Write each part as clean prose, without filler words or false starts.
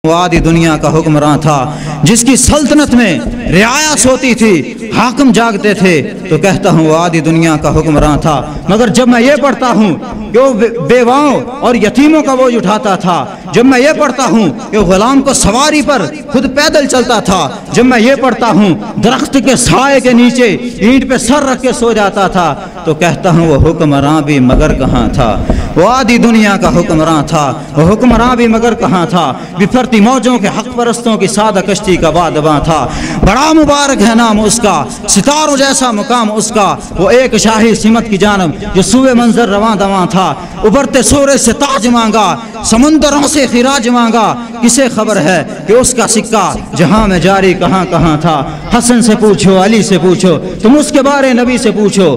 وادی دنیا کا حکمراں تھا جس کی سلطنت میں رعایا سوتی تھی، حاکم جاگتے تھے، تو کہتا ہوں وہ آدھی دنیا کا حکمراں تھا۔ مگر جب میں یہ پڑھتا ہوں کہ وہ بیواؤں اور یتیموں کا بوجھ اٹھاتا تھا، جب میں یہ پڑھتا ہوں کہ غلام کو سواری پر خود پیدل چلتا تھا، جب میں یہ پڑھتا ہوں درخت کے سائے کے نیچے اینٹ پہ سر رکھ کے سو جاتا تھا، تو کہتا ہوں وہ حکمراں بھی مگر کہاں تھا۔ وہ آدھی دنیا کا حکمراں تھا، وہ حکمراں بھی مگر کہاں تھا۔ بپھرتی موجوں کے حق پرستوں کی سادہ کشتی کا بادباں تھا۔ بڑا مبارک ہے نام اس کا، ستاروں جیسا مقام اس کا، وہ ایک شاہی سمت کی جانب جو سوئے منظر رواں دواں تھا۔ ابھرتے سورج سے تاج مانگا، سمندروں سے خراج مانگا، کسے خبر ہے کہ اس کا سکہ جہاں میں جاری کہاں کہاں تھا۔ حسن سے پوچھو، علی سے پوچھو، تم اس کے بارے نبی سے پوچھو،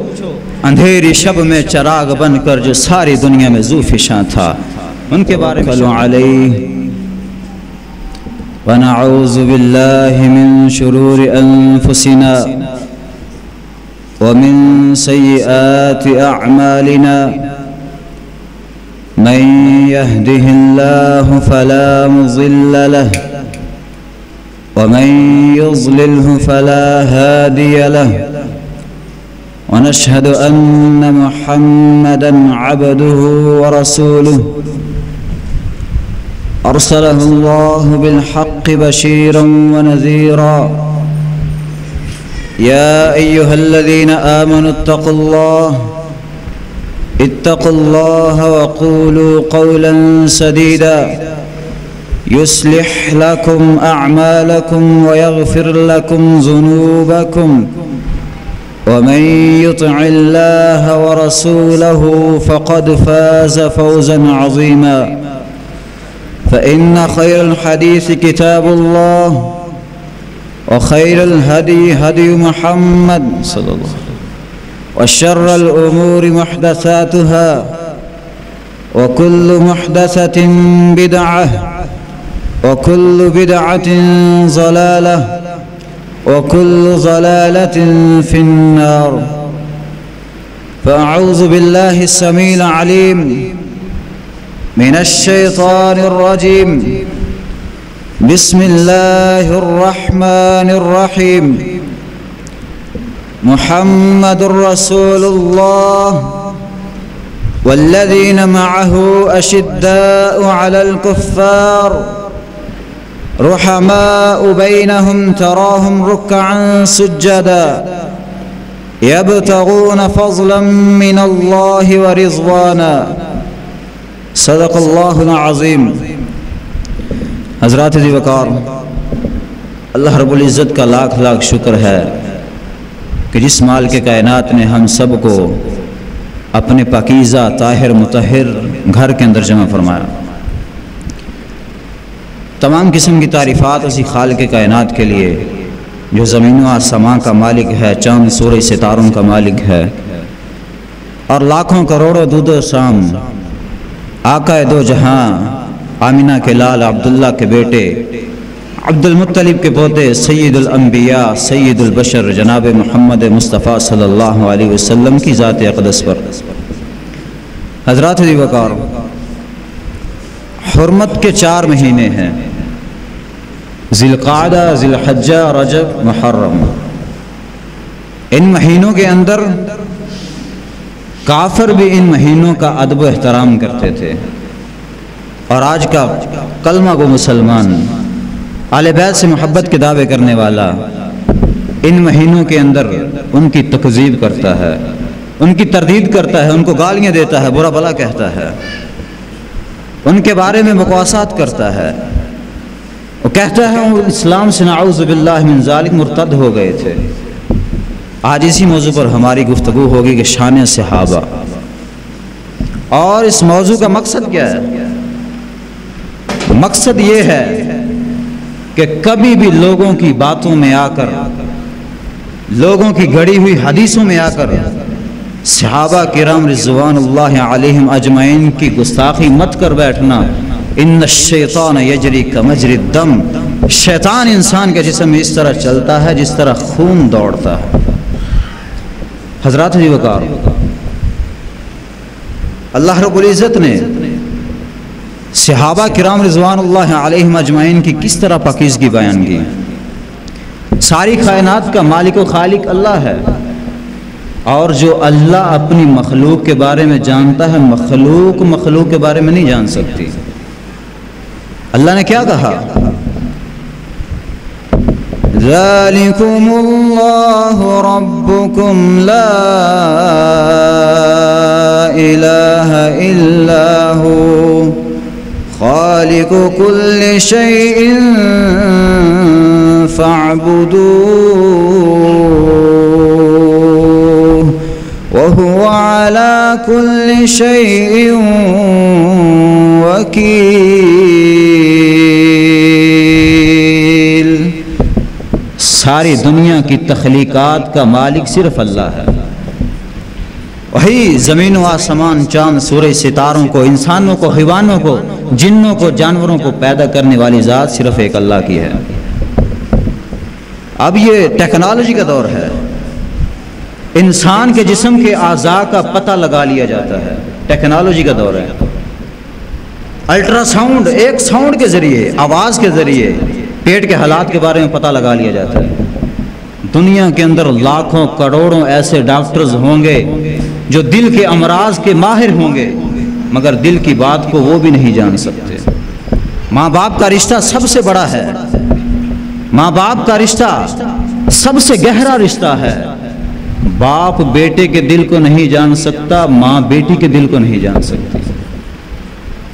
اندھیری شب میں چراغ بن کر جو ساری دنیا میں ذو فشاں تھا، ان کے بارے میں علیہ ونعوذ باللہ من شرور انفسنا ومن سیئات اعمالنا من يهده الله فلا مضل له ومن يضلله فلا هادي له ونشهد أن محمدًا عبده ورسوله أرسله الله بالحق بشيرًا ونذيرًا يا أيها الذين آمنوا اتقوا الله وقولوا قولا سديدا يصلح لكم أعمالكم ويغفر لكم ذنوبكم ومن يطع الله ورسوله فقد فاز فوزا عظيما فإن خير الحديث كتاب الله وخير الهدي هدي محمد صلى الله عليه وسلم وشر الأمور محدثاتها وكل محدثة بدعة وكل بدعة ضلالة وكل ضلالة في النار فأعوذ بالله السميع العليم من الشيطان الرجيم بسم الله الرحمن الرحيم محمد رسول الله والذين معه أشداء على الكفار رحماء بينهم تراهم ركعا سجدا يبتغون فضلا من الله ورضوانا صدق اللہ العظیم۔ حضرات ذی وقار، اللہ رب العزت کا لاکھ لاکھ شکر ہے کہ جس مال کے کائنات نے ہم سب کو اپنے پاکیزہ طاہر مطہر گھر کے اندر جمع فرمایا۔ تمام قسم کی تعریفات اسی خالق کائنات کے لیے جو زمین و آسمان کا مالک ہے، چاند سورج ستاروں کا مالک ہے، اور لاکھوں کروڑوں دود و سام آقا دو جہاں آمینہ کے لال عبداللہ کے بیٹے عبد المطلب کے پوتے سید الانبیاء سید البشر جناب محمد مصطفیٰ صلی اللہ علیہ وسلم کی ذات اقدس پر حضرات ذی وقار، حرمت کے 4 مہینے ہیں، ذی القعدہ، ذی الحجہ، رجب، محرم۔ ان مہینوں کے اندر کافر بھی ان مہینوں کا ادب و احترام کرتے تھے، اور آج کا کلمہ گو مسلمان، اہل بیت سے محبت کے دعوے کرنے والا ان مہینوں کے اندر ان کی تکذیب کرتا ہے، ان کی تردید کرتا ہے، ان کو گالیاں دیتا ہے، برا بھلا کہتا ہے، ان کے بارے میں بکواسات کرتا ہے، وہ کہتا ہے وہ اسلام سے نعوذ باللہ من ذالک مرتد ہو گئے تھے۔ آج اسی موضوع پر ہماری گفتگو ہوگی کہ شان صحابہ، اور اس موضوع کا مقصد کیا ہے؟ مقصد یہ ہے کہ کبھی بھی لوگوں کی باتوں میں آ کر، لوگوں کی گڑی ہوئی حدیثوں میں آ کر صحابہ کرام رضوان اللہ علیہم اجمعین کی گستاخی مت کر بیٹھنا۔ ان الشیطان یجری کمجری الدم، شیطان انسان کے جسم میں اس طرح چلتا ہے جس طرح خون دوڑتا ہے۔ حضرات ذی وقار، اللہ رب العزت نے صحابہ کرام رضوان اللہ علیہم اجمعین کی کس طرح پاکیزگی بیان کی۔ ساری کائنات کا مالک و خالق اللہ ہے، اور جو اللہ اپنی مخلوق کے بارے میں جانتا ہے، مخلوق کے بارے میں نہیں جان سکتی۔ اللہ نے کیا کہا؟ ذالکم اللہ ربکم لا الہ الا ہو خالق کل شیء فاعبدوہ وهو على كل شيء وكيل۔ ساری دنیا کی تخلیقات کا مالک صرف اللہ ہے۔ وہی زمین و آسمان، چاند، سورج، ستاروں کو، انسانوں کو، حیوانوں کو، جنوں کو، جانوروں کو پیدا کرنے والی ذات صرف ایک اللہ کی ہے۔ اب یہ ٹیکنالوجی کا دور ہے، انسان کے جسم کے اعضاء کا پتہ لگا لیا جاتا ہے، ٹیکنالوجی کا دور ہے۔ الٹرا ساؤنڈ، ایک ساؤنڈ کے ذریعے، آواز کے ذریعے پیٹ کے حالات کے بارے میں پتہ لگا لیا جاتا ہے۔ دنیا کے اندر لاکھوں کروڑوں ایسے ڈاکٹرز ہوں گے جو دل کے امراض کے ماہر ہوں گے، مگر دل کی بات کو وہ بھی نہیں جان سکتے۔ ماں باپ کا رشتہ سب سے بڑا ہے، ماں باپ کا رشتہ سب سے گہرا رشتہ ہے۔ باپ بیٹے کے دل کو نہیں جان سکتا، ماں بیٹی کے دل کو نہیں جان سکتی۔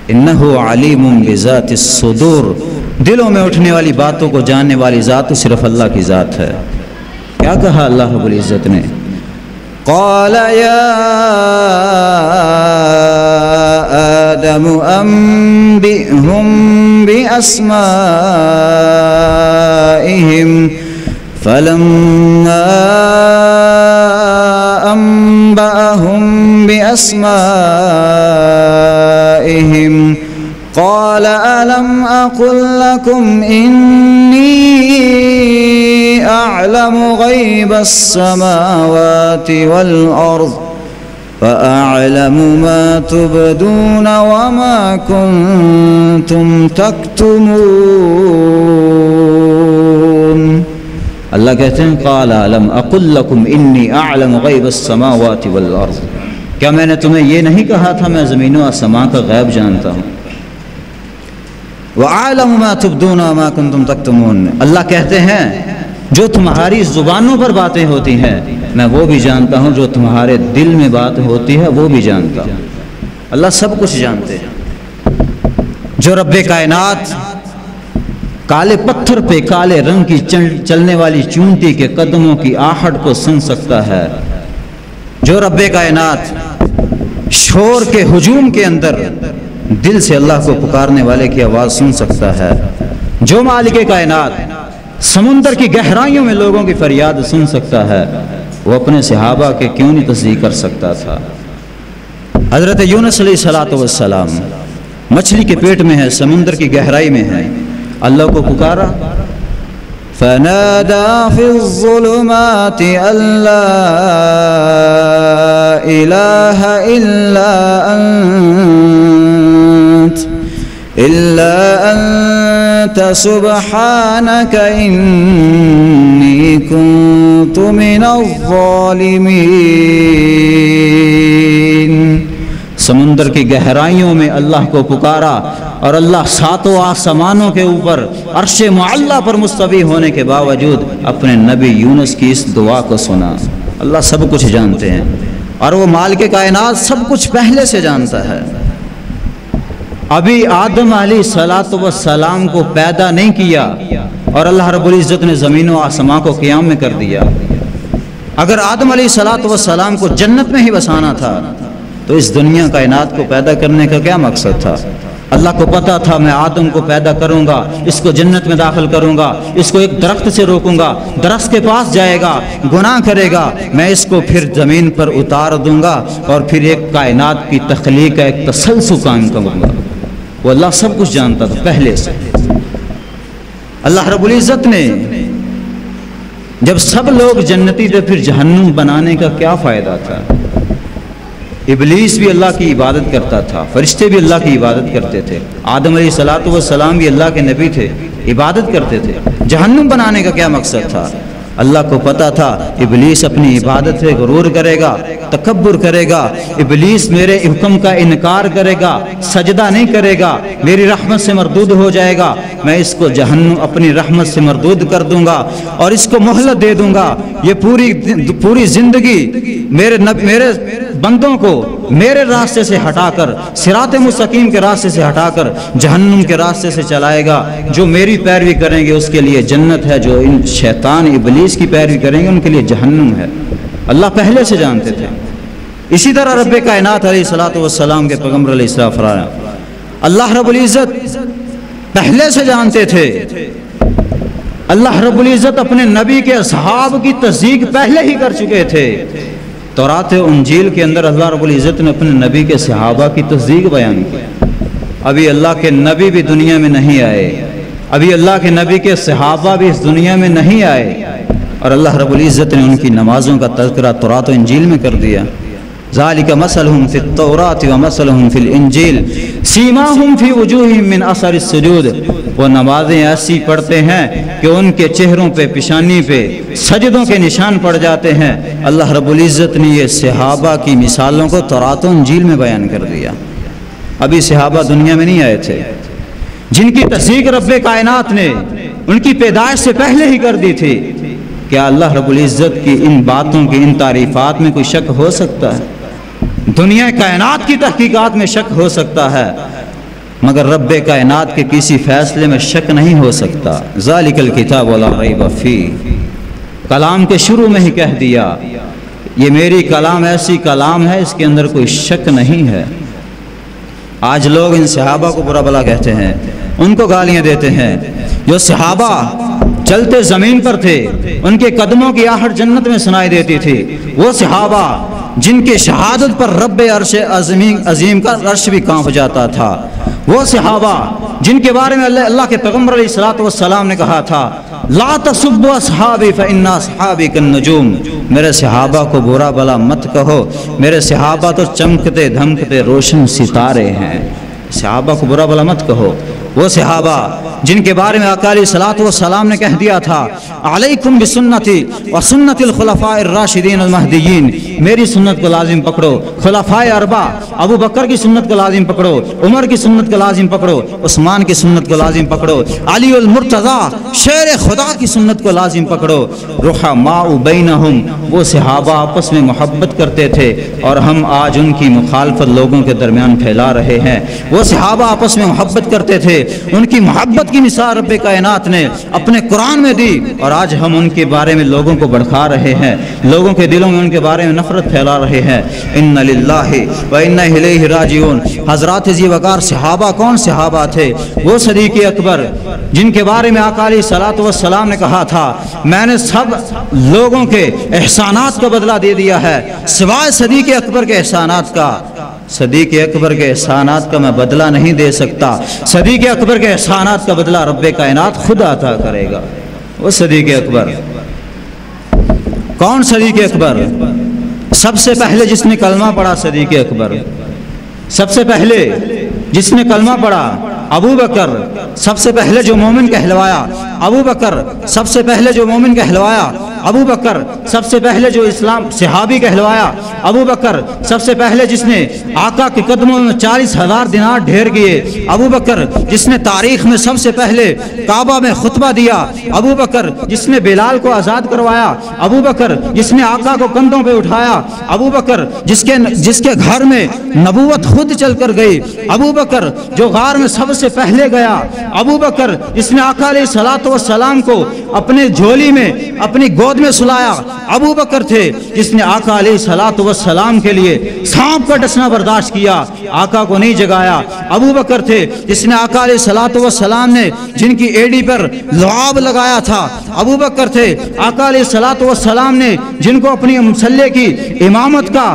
انہ علیم بذات الصدور، دلوں میں اٹھنے والی باتوں کو جاننے والی ذات تو صرف اللہ کی ذات ہے۔ کیا کہا اللہ رب العزت نے؟ قال یا آدم انبئہم باسمائہم فلما أنبأهم بأسمائهم قال ألم أقل لكم إني أعلم غيب السماوات والأرض فأعلم ما تبدون وما كنتم تكتمون۔ اللہ کہتے ہیں قال الم اقل لکم انی اعلم غیب السماوات والارض، کیا میں نے تمہیں یہ نہیں کہا تھا میں زمین و آسمان کا غیب جانتا ہوں؟ وَأَعْلَمُ مَا تُبْدُونَ وَمَا كُنْتُمْ تَكْتُمُونَ، اللہ کہتے ہیں جو تمہاری زبانوں پر باتیں ہوتی ہیں میں وہ بھی جانتا ہوں، جو تمہارے دل میں بات ہوتی ہے وہ بھی جانتا ہوں۔ اللہ سب کچھ جانتے ہیں۔ جو رب کائنات کالے پتھر پہ کالے رنگ کی چلنے والی چونٹی کے قدموں کی آہٹ کو سن سکتا ہے، جو رب کائنات شور کے ہجوم کے اندر دل سے اللہ کو پکارنے والے کی آواز سن سکتا ہے، جو مالک کائنات سمندر کی گہرائیوں میں لوگوں کی فریاد سن سکتا ہے، وہ اپنے صحابہ کے کیوں نہیں تصدیق کر سکتا تھا؟ حضرت یونس علیہ السلام مچھلی کے پیٹ میں ہے، سمندر کی گہرائی میں ہے، اللہ کو پکارا، فنادى في الظلمات أن لا إله إلا أنت سبحانك إني كنت من الظالمين۔ سمندر کی گہرائیوں میں اللہ کو پکارا، اور اللہ ساتوں آسمانوں کے اوپر عرش معلی پر مستوی ہونے کے باوجود اپنے نبی یونس کی اس دعا کو سنا۔ اللہ سب کچھ جانتے ہیں، اور وہ مالک کائنات سب کچھ پہلے سے جانتا ہے۔ ابھی آدم علیہ السلام کو پیدا نہیں کیا اور اللہ رب العزت نے زمین و آسمان کو قیام میں کر دیا۔ اگر آدم علیہ السلام کو جنت میں ہی بسانا تھا تو اس دنیا کائنات کو پیدا کرنے کا کیا مقصد تھا؟ اللہ کو پتا تھا میں آدم کو پیدا کروں گا، اس کو جنت میں داخل کروں گا، اس کو ایک درخت سے روکوں گا، درخت کے پاس جائے گا، گناہ کرے گا، میں اس کو پھر زمین پر اتار دوں گا اور پھر ایک کائنات کی تخلیق کا ایک تسلسل قائم کروں گا۔ وہ اللہ سب کچھ جانتا تھا پہلے سے۔ اللہ رب العزت نے جب سب لوگ جنتی تھے پھر جہنم بنانے کا کیا فائدہ تھا؟ ابلیس بھی اللہ کی عبادت کرتا تھا، فرشتے بھی اللہ کی عبادت کرتے تھے، آدم علیہ السلام بھی اللہ کے نبی تھے، عبادت کرتے تھے۔ جہنم بنانے کا کیا مقصد تھا؟ اللہ کو پتا تھا ابلیس اپنی عبادت سے غرور کرے گا، تکبر کرے گا، ابلیس میرے حکم کا انکار کرے گا، سجدہ نہیں کرے گا، میری رحمت سے مردود ہو جائے گا، میں اس کو جہنم اپنی رحمت سے مردود کر دوں گا اور اس کو مہلت دے دوں گا۔ یہ پوری زندگی میرے بندوں کو میرے راستے سے ہٹا کر، صراط مستقیم کے راستے سے ہٹا کر جہنم کے راستے سے چلائے گا۔ جو میری پیروی کریں گے اس کے لیے جنت ہے، جو ان شیطان ابلیس کی پیروی کریں گے ان کے لیے جہنم ہے۔ اللہ پہلے سے جانتے تھے۔ اسی طرح رب کائنات علیہ السلام کے پیغمبر علیہ السلام اللہ رب العزت پہلے سے جانتے تھے۔ اللہ رب العزت اپنے نبی کے اصحاب کی تصدیق پہلے ہی کر چکے تھے۔ تورات و انجیل کے اندر اللہ رب العزت نے اپنے نبی کے صحابہ کی تصدیق بیان کی۔ ابھی اللہ کے نبی بھی دنیا میں نہیں آئے، ابھی اللہ کے نبی کے صحابہ بھی اس دنیا میں نہیں آئے، اور اللہ رب العزت نے ان کی نمازوں کا تذکرہ تورات و انجیل میں کر دیا۔ ذالک مثلہم فی التوراۃ و مثلہم فی الانجیل سیماہم فی وجوہہم من اثر السجود۔ وہ نمازیں ایسی پڑھتے ہیں کہ ان کے چہروں پہ، پیشانی پہ سجدوں کے نشان پڑ جاتے ہیں۔ اللہ رب العزت نے یہ صحابہ کی مثالوں کو تورات و انجیل میں بیان کر دیا۔ ابھی صحابہ دنیا میں نہیں آئے تھے، جن کی تصدیق رب کائنات نے ان کی پیدائش سے پہلے ہی کر دی تھی۔ کیا اللہ رب العزت کی ان باتوں کی، ان تعریفات میں کوئی شک ہو سکتا ہے؟ دنیا کائنات کی تحقیقات میں شک ہو سکتا ہے، مگر رب کائنات کے کسی فیصلے میں شک نہیں ہو سکتا۔ ذالک الکتاب لا ریب فیہ، کلام کے شروع میں ہی کہہ دیا یہ میری کلام ایسی کلام ہے اس کے اندر کوئی شک نہیں ہے۔ آج لوگ ان صحابہ کو برا بلا کہتے ہیں، ان کو گالیاں دیتے ہیں۔ جو صحابہ چلتے زمین پر تھے، ان کے قدموں کی آہٹ جنت میں سنائی دیتی تھی۔ وہ صحابہ جن کے شہادت پر رب عرش عظیم کا عرش بھی کانپ جاتا تھا، وہ صحابہ جن کے بارے میں اللہ کے پیغمبر علیہ السلام نے کہا تھا لا تسبوا اصحابی فإن اصحابی کالنجوم، میرے صحابہ کو برا بلا مت کہو، میرے صحابہ تو چمکتے دھمکتے روشن ستارے ہیں۔ صحابہ کو برا بلا مت کہو۔ وہ صحابہ جن کے بارے میں آقا علیہ السلام نے کہہ دیا تھا علیکم بسنتی وسنت الخلفاء الراشدین المہدیین، میری سنت کو لازم پکڑو، خلفاء اربع ابو بکر کی سنت کو لازم پکڑو، عمر کی سنت کو لازم پکڑو، عثمان کی سنت کو لازم پکڑو، علی المرتضی شیر خدا کی سنت کو لازم پکڑو۔ رحماء بینہم، وہ صحابہ آپس میں محبت کرتے تھے اور ہم آج ان کی مخالفت لوگوں کے درمیان پھیلا رہے ہیں۔ وہ صحابہ آپس میں محبت کرتے تھے، ان کی محبت کی مثال رب کائنات نے اپنے قرآن میں دی، اور آج ہم ان کے بارے میں لوگوں کو بھڑکا رہے ہیں، لوگوں کے دلوں میں ان کے بارے میں نفرت پھیلا رہے ہیں۔ ان للہ و انا الیہ راجعون۔ حضرات ذی وقار صحابہ کون صحابہ تھے؟ وہ صدیق اکبر جن کے بارے میں آقا علیہ السلام نے کہا تھا میں نے سب لوگوں کے احسانات کا بدلہ دے دیا ہے سوائے صدیق اکبر کے احسانات کا۔ صدیق اکبر کے احسانات کا میں بدلہ نہیں دے سکتا، صدیق اکبر کے احسانات کا بدلہ رب کائنات خود عطا کرے گا۔ وہ صدیق اکبر کون؟ صدیق اکبر سب سے پہلے جس نے کلمہ پڑھا، صدیق اکبر سب سے پہلے جس نے کلمہ پڑھا، ابو بکر سب سے پہلے جو مومن کہلوایا، ابو بکر سب سے پہلے جو مومن کہلوایا، ابو بکر سب سے پہلے جو اسلام صحابی کہلوایا، ابو بکر سب سے پہلے جس نے آقا کے قدموں میں 40,000 دینار ڈھیر کیے، ابو بکر جس نے تاریخ میں سب سے پہلے کعبہ میں خطبہ دیا، ابو بکر جس نے بلال کو آزاد کروایا، ابو بکر جس نے آقا کو کندھوں پہ اٹھایا، ابو بکر جس کے گھر میں نبوت خود چل کر گئی، ابو بکر جو غار میں سب سے پہلے گیا، ابو بکر جس نے آقا علیہ السلام کو اپنے جھولی میں اپنی گود میں سلایا، ابو بکر تھے جس نے آقا علیہ السلام کے لیے سانپ کا ڈسنا برداشت کیا، آقا کو نہیں جگایا، ابو بکر تھے جس نے آقا علیہ السلام نے جن کی ایڑی پر لعاب لگایا تھا، ابو بکر تھے آقا علیہ السلام نے جن کو اپنی مسلح کی امامت کا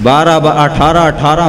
18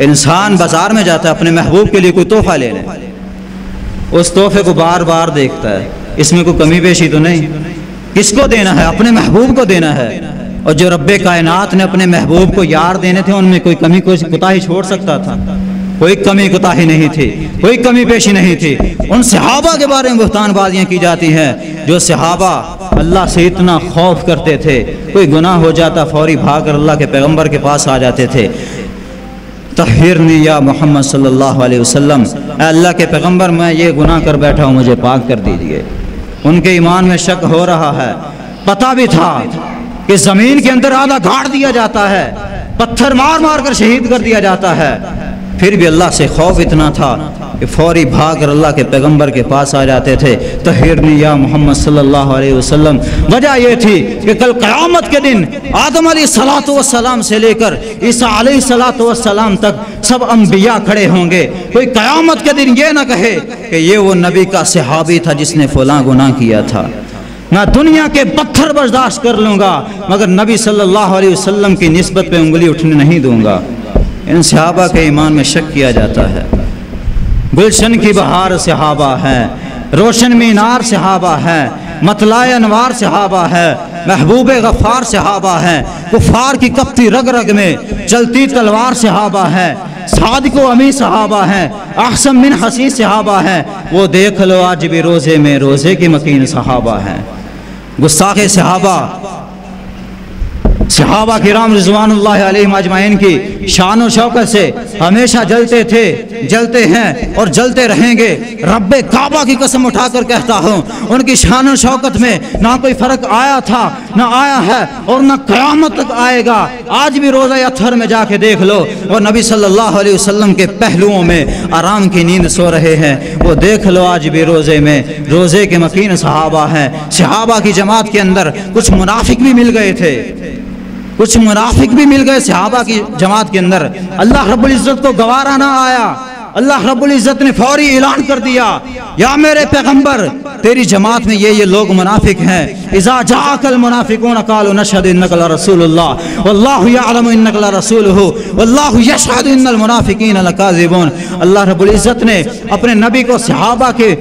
انسان بازار میں جاتا ہے اپنے محبوب کے لیے کوئی تحفہ لینے، اس تحفے کو بار بار دیکھتا ہے، اس میں کوئی کمی بیشی تو نہیں، کس کو دینا ہے؟ اپنے محبوب کو دینا ہے۔ اور جو رب کائنات نے اپنے محبوب کو یار دینے تھے ان میں کوئی کمی کوتاہی چھوڑ سکتا تھا؟ کوئی کمی کوتاہی نہیں تھی، کوئی کمی پیشی نہیں تھی۔ ان صحابہ کے بارے میں بہتان بازیاں کی جاتی ہیں، جو صحابہ اللہ سے اتنا خوف کرتے تھے، کوئی گناہ ہو جاتا فوری بھاگ کر اللہ کے پیغمبر کے پاس آ جاتے تھے، طہرنی یا محمد صلی اللہ علیہ وسلم، اے اللہ کے پیغمبر میں یہ گناہ کر بیٹھا ہوں، مجھے پاک کر دیجئے۔ ان کے ایمان میں شک ہو رہا ہے، پتہ بھی تھا کہ زمین کے اندر آدھا گاڑ دیا جاتا ہے، پتھر مار مار کر شہید کر دیا جاتا ہے، پھر بھی اللہ سے خوف اتنا تھا کہ فوری بھاگ کر اللہ کے پیغمبر کے پاس آ جاتے تھے، طہرنی یا محمد صلی اللہ علیہ وسلم۔ وجہ یہ تھی کہ کل قیامت کے دن آدم علیہ السلام سے لے کر عیسیٰ علیہ السلام تک سب انبیاء کھڑے ہوں گے، کوئی قیامت کے دن یہ نہ کہے کہ یہ وہ نبی کا صحابی تھا جس نے فلاں گناہ کیا تھا۔ میں دنیا کے پتھر برداشت کر لوں گا مگر نبی صلی اللہ علیہ وسلم کی نسبت پہ انگلی اٹھنے نہیں دوں گا۔ ان صحابہ کے ایمان میں شک کیا جاتا ہے۔ گلشن کی بہار صحابہ ہیں، روشن مینار صحابہ ہیں، مطلع انوار صحابہ ہیں، محبوب غفار صحابہ ہیں، کفار کی کپتی رگ رگ میں چلتی تلوار صحابہ ہیں، صادق و امی صحابہ ہیں، احسن من حسین صحابہ ہیں، وہ دیکھ لو آج بھی روزے میں روزے کی مکین صحابہ ہیں۔ گستاخ صحابہ کرام رضوان اللہ علیہم اجمعین کی شان و شوکت سے ہمیشہ جلتے تھے، جلتے ہیں اور جلتے رہیں گے۔ رب کعبہ کی قسم اٹھا کر کہتا ہوں ان کی شان و شوکت میں نہ کوئی فرق آیا تھا، نہ آیا ہے اور نہ قیامت تک آئے گا۔ آج بھی روزہ اطہر میں جا کے دیکھ لو، اور نبی صلی اللہ علیہ وسلم کے پہلوؤں میں آرام کی نیند سو رہے ہیں، وہ دیکھ لو آج بھی روزے میں روزے کے مکین صحابہ ہیں۔ صحابہ کی جماعت کے اندر کچھ منافق بھی مل گئے تھے، کچھ منافق بھی مل گئے صحابہ کی جماعت کے اندر۔ اللہ رب العزت کو گوارا نہ آیا، اللہ رب العزت نے فوری اعلان کر دیا، یا میرے پیغمبر تیری جماعت میں یہ لوگ منافق ہیں۔ اذا جاءک المنافقون قالوا نشهد انک لرسول اللہ واللہ یعلم انک لرسولہ واللہ یشہد ان المنافقین لکاذبون۔ اللہ رب العزت نے اپنے نبی کو صحابہ کے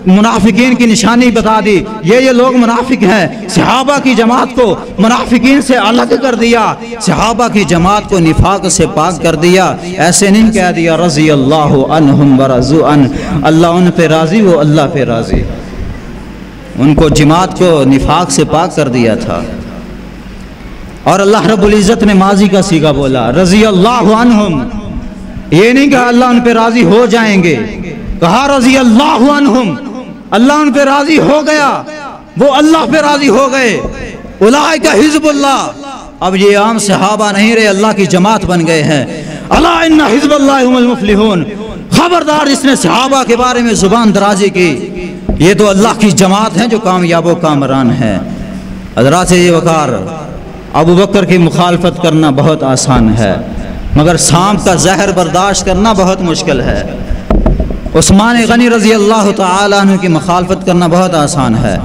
منافقین کی نشانی بتا دی، یہ لوگ منافق ہیں۔ صحابہ کی جماعت کو منافقین سے الگ کر دیا، صحابہ کی جماعت کو نفاق سے پاک کر دیا۔ ایسے نہیں کہہ دیا رضی اللہ عنہم ورضوا عنہ، اللہ ان پہ راضی وہ اللہ پہ راضی۔ ان کو جماعت کو نفاق سے پاک کر دیا تھا۔ اور اللہ رب العزت نے ماضی کا صیغہ بولا رضی اللہ عنہم، یہ نہیں کہا اللہ ان پہ راضی ہو جائیں گے، کہا رضی اللہ عنہم، اللہ ان پہ راضی ہو گیا، وہ اللہ پہ راضی ہو گئے۔ اولئک حزب اللہ، اب یہ عام صحابہ نہیں رہے، اللہ کی جماعت بن گئے ہیں۔ الا ان حزب اللہ هم المفلحون، خبردار جس نے صحابہ کے بارے میں زبان درازی کی، یہ تو اللہ کی جماعت ہیں جو کامیاب و کامران ہیں۔ حضرات وقار، ابو بکر کی مخالفت کرنا بہت آسان ہے مگر سانپ کا زہر برداشت کرنا بہت مشکل ہے۔ عثمان غنی رضی اللہ تعالیٰ عنہ کی مخالفت کرنا بہت آسان ہے